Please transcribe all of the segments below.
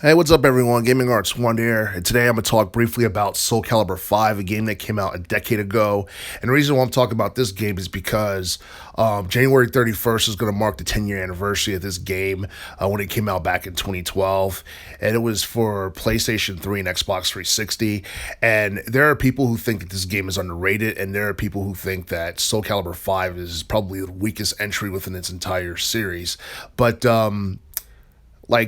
Hey, what's up, everyone? Gaming Arts One here, and today I'm going to talk briefly about Soul Calibur 5, a game that came out a decade ago. And the reason why I'm talking about this game is because January 31st is going to mark the 10-year anniversary of this game when it came out back in 2012. And it was for PlayStation 3 and Xbox 360. And there are people who think that this game is underrated, and there are people who think that Soul Calibur 5 is probably the weakest entry within its entire series. But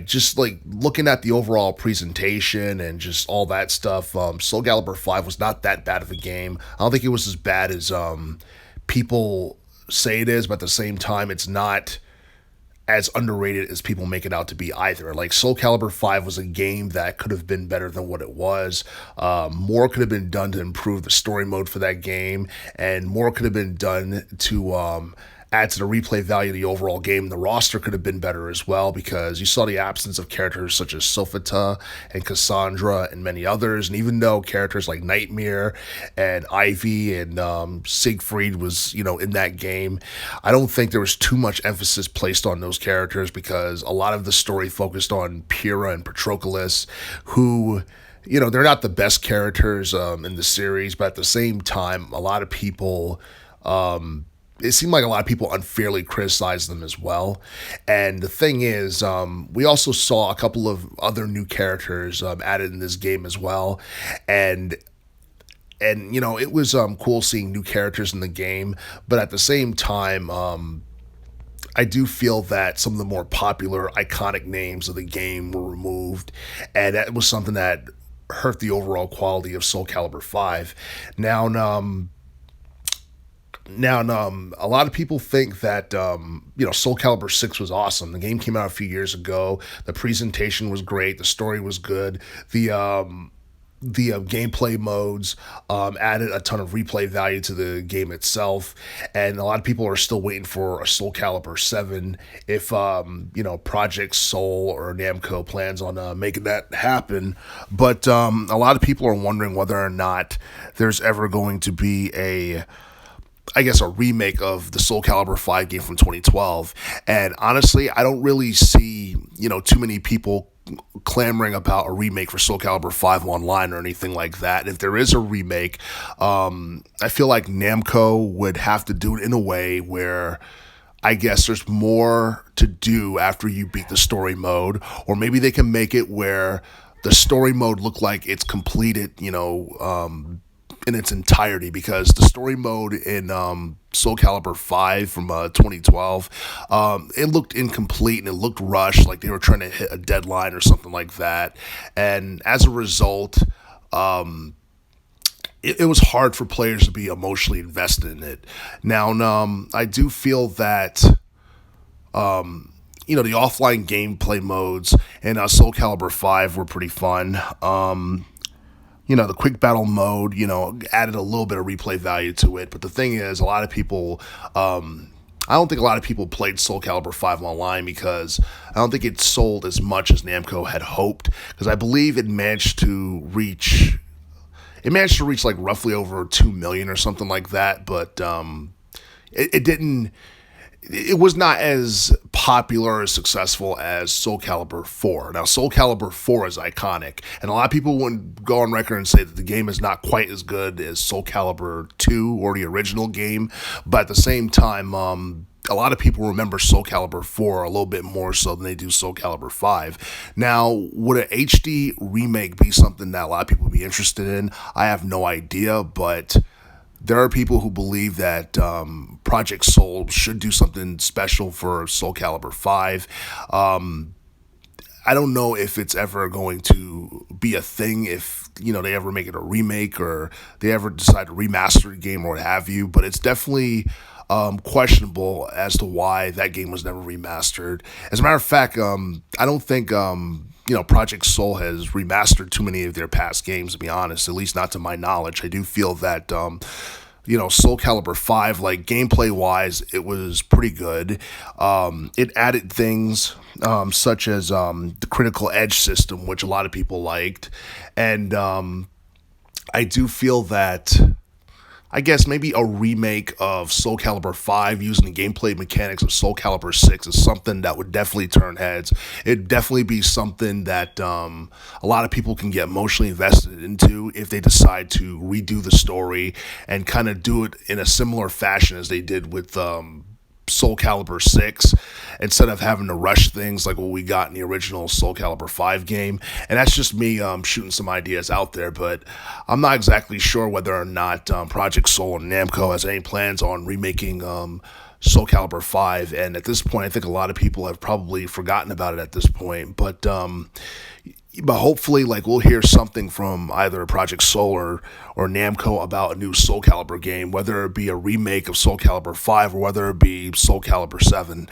just like looking at the overall presentation and just all that stuff, Soul Calibur 5 was not that bad of a game. I don't think it was as bad as people say it is, but at the same time, it's not as underrated as people make it out to be either. Like Soul Calibur 5 was a game that could have been better than what it was. More could have been done to improve the story mode for that game, and more could have been done to add to the replay value of the overall game. The roster could have been better as well because you saw the absence of characters such as Sofita and Cassandra and many others. And even though characters like Nightmare and Ivy and Siegfried was, in that game, I don't think there was too much emphasis placed on those characters because a lot of the story focused on Pyrrha and Patroclus, who they're not the best characters in the series, but at the same time, a lot of people it seemed like a lot of people unfairly criticized them as well. And the thing is, we also saw a couple of other new characters added in this game as well. And it was cool seeing new characters in the game, but at the same time, I do feel that some of the more popular, iconic names of the game were removed, and that was something that hurt the overall quality of Soul Calibur 5. Now, a lot of people think that Soul Calibur 6 was awesome. The game came out a few years ago. The presentation was great. The story was good. The gameplay modes added a ton of replay value to the game itself, and a lot of people are still waiting for a Soul Calibur 7 if Project Soul or Namco plans on making that happen. But a lot of people are wondering whether or not there's ever going to be a remake of the Soul Calibur 5 game from 2012. And honestly, I don't really see, too many people clamoring about a remake for Soul Calibur 5 online or anything like that. If there is a remake, I feel like Namco would have to do it in a way where I guess there's more to do after you beat the story mode, or maybe they can make it where the story mode look like it's completed, in its entirety, because the story mode in Soul Calibur 5 from 2012, it looked incomplete and it looked rushed, like they were trying to hit a deadline or something like that. And as a result, it was hard for players to be emotionally invested in it. Now, I do feel that the offline gameplay modes in Soul Calibur 5 were pretty fun. The quick battle mode, added a little bit of replay value to it. But the thing is, a lot of people, I don't think a lot of people played Soul Calibur 5 online because I don't think it sold as much as Namco had hoped. Because I believe it managed to reach like roughly over 2 million or something like that. But it didn't. It was not as popular or successful as Soul Calibur 4. Now, Soul Calibur 4 is iconic, and a lot of people wouldn't go on record and say that the game is not quite as good as Soul Calibur 2 or the original game, but at the same time, a lot of people remember Soul Calibur 4 a little bit more so than they do Soul Calibur 5. Now, would an HD remake be something that a lot of people would be interested in? I have no idea, but there are people who believe that Project Soul should do something special for Soul Calibur 5. I don't know if it's ever going to be a thing, if they ever make it a remake or they ever decide to remaster the game or what have you, but it's definitely questionable as to why that game was never remastered. As a matter of fact, I don't think Project Soul has remastered too many of their past games, to be honest, at least not to my knowledge. I do feel that, Soul Calibur 5, like gameplay wise, it was pretty good. It added things such as the critical edge system, which a lot of people liked. And I do feel that I guess maybe a remake of Soul Calibur 5 using the gameplay mechanics of Soul Calibur 6 is something that would definitely turn heads. It'd definitely be something that a lot of people can get emotionally invested into if they decide to redo the story and kind of do it in a similar fashion as they did with Soul Calibur 6 instead of having to rush things like what we got in the original Soul Calibur 5 game. And that's just me shooting some ideas out there, but I'm not exactly sure whether or not Project Soul and Namco has any plans on remaking Soul Calibur 5. And at this point, I think a lot of people have probably forgotten about it at this point. But hopefully, like, we'll hear something from either Project Soul or Namco about a new Soul Calibur game, whether it be a remake of Soul Calibur 5 or whether it be Soul Calibur 7.